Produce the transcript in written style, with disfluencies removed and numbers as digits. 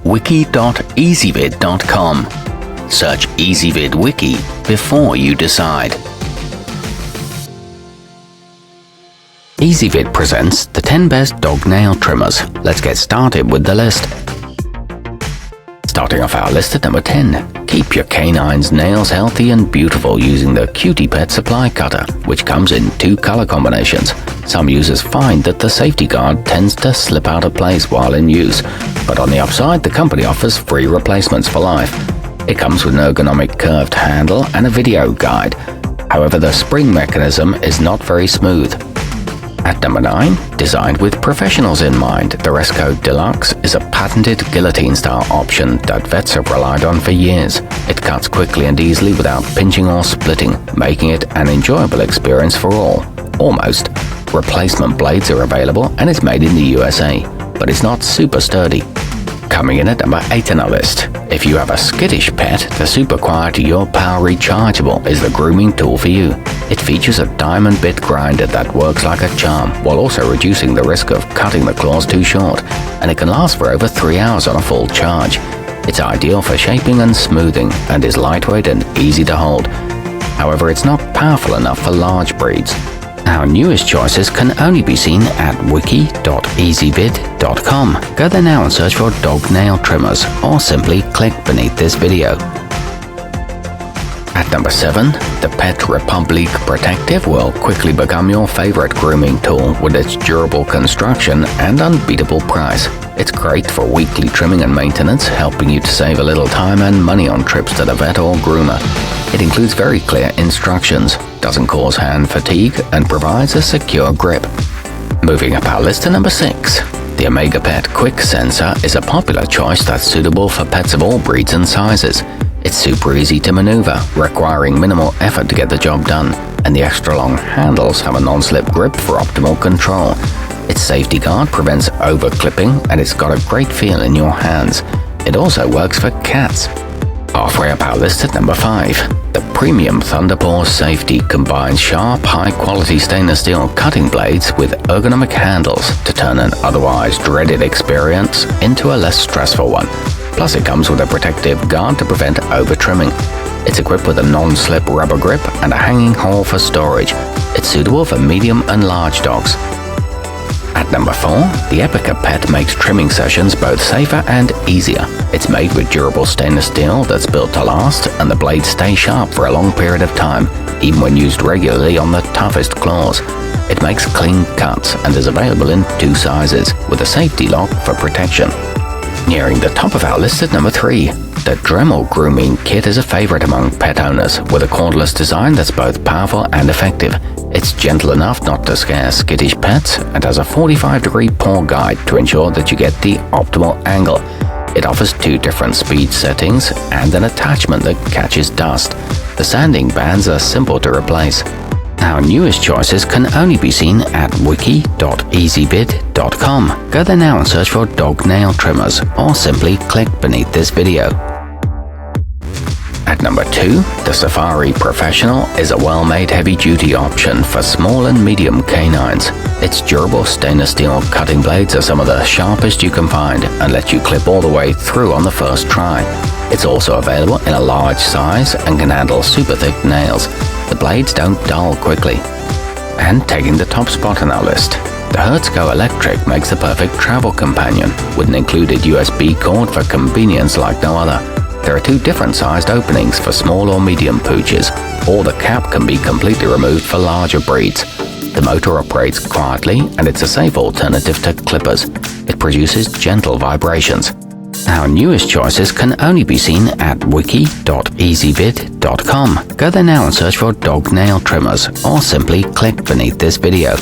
wiki.ezvid.com. Search Ezvid Wiki before you decide. Ezvid presents the 10 best dog nail trimmers. Let's get started with the list. Starting off our list at number 10. Keep your canine's nails healthy and beautiful using the Cutie Pet Supply Cutter, which comes in 2 color combinations. Some users find that the safety guard tends to slip out of place while in use, but on the upside, the company offers free replacements for life. It comes with an ergonomic curved handle and a video guide. However, the spring mechanism is not very smooth. At number 9, designed with professionals in mind, the Resco Deluxe is a patented guillotine-style option that vets have relied on for years. It cuts quickly and easily without pinching or splitting, making it an enjoyable experience for all. Almost. Replacement blades are available and it's made in the USA, but it's not super sturdy. Coming in at number 8 on our list. If you have a skittish pet, the super quiet urpower rechargeable is the grooming tool for you. It features a diamond bit grinder that works like a charm, while also reducing the risk of cutting the claws too short, and it can last for over 3 hours on a full charge. It's ideal for shaping and smoothing, and is lightweight and easy to hold. However, it's not powerful enough for large breeds. Our newest choices can only be seen at wiki.ezvid.com. Go there now and search for dog nail trimmers, or simply click beneath this video. At number 7, the Pet Republique Protective will quickly become your favorite grooming tool with its durable construction and unbeatable price. It's great for weekly trimming and maintenance, helping you to save a little time and money on trips to the vet or groomer. It includes very clear instructions, doesn't cause hand fatigue, and provides a secure grip. Moving up our list to number 6. The omegapet Quick Sensor is a popular choice that's suitable for pets of all breeds and sizes. It's super easy to maneuver, requiring minimal effort to get the job done, and the extra long handles have a non-slip grip for optimal control. Its safety guard prevents over-clipping, and it's got a great feel in your hands. It also works for cats. Halfway up our list at number 5. The premium thunderpaws safety combines sharp, high-quality stainless steel cutting blades with ergonomic handles to turn an otherwise dreaded experience into a less stressful one. Plus, it comes with a protective guard to prevent over-trimming. It's equipped with a non-slip rubber grip and a hanging hole for storage. It's suitable for medium and large dogs. At number 4, the Epica Pet makes trimming sessions both safer and easier. It's made with durable stainless steel that's built to last, and the blades stay sharp for a long period of time, even when used regularly on the toughest claws. It makes clean cuts and is available in 2 sizes, with a safety lock for protection. Nearing the top of our list at number 3, the Dremel Grooming Kit is a favorite among pet owners, with a cordless design that's both powerful and effective. It's gentle enough not to scare skittish pets, and has a 45-degree paw guide to ensure that you get the optimal angle. It offers 2 different speed settings and an attachment that catches dust. The sanding bands are simple to replace. Our newest choices can only be seen at wiki.ezvid.com. Go there now and search for dog nail trimmers, or simply click beneath this video. At number 2, the Safari Professional is a well-made heavy-duty option for small and medium canines. Its durable stainless steel cutting blades are some of the sharpest you can find and let you clip all the way through on the first try. It's also available in a large size and can handle super thick nails. The blades don't dull quickly. And taking the top spot on our list, the Hertzko Electric makes the perfect travel companion, with an included USB cord for convenience like no other. There are 2 different sized openings for small or medium pooches, or the cap can be completely removed for larger breeds. The motor operates quietly, and it's a safe alternative to clippers. It produces gentle vibrations. Our newest choices can only be seen at wiki.ezvid.com. Go there now and search for dog nail trimmers, or simply click beneath this video.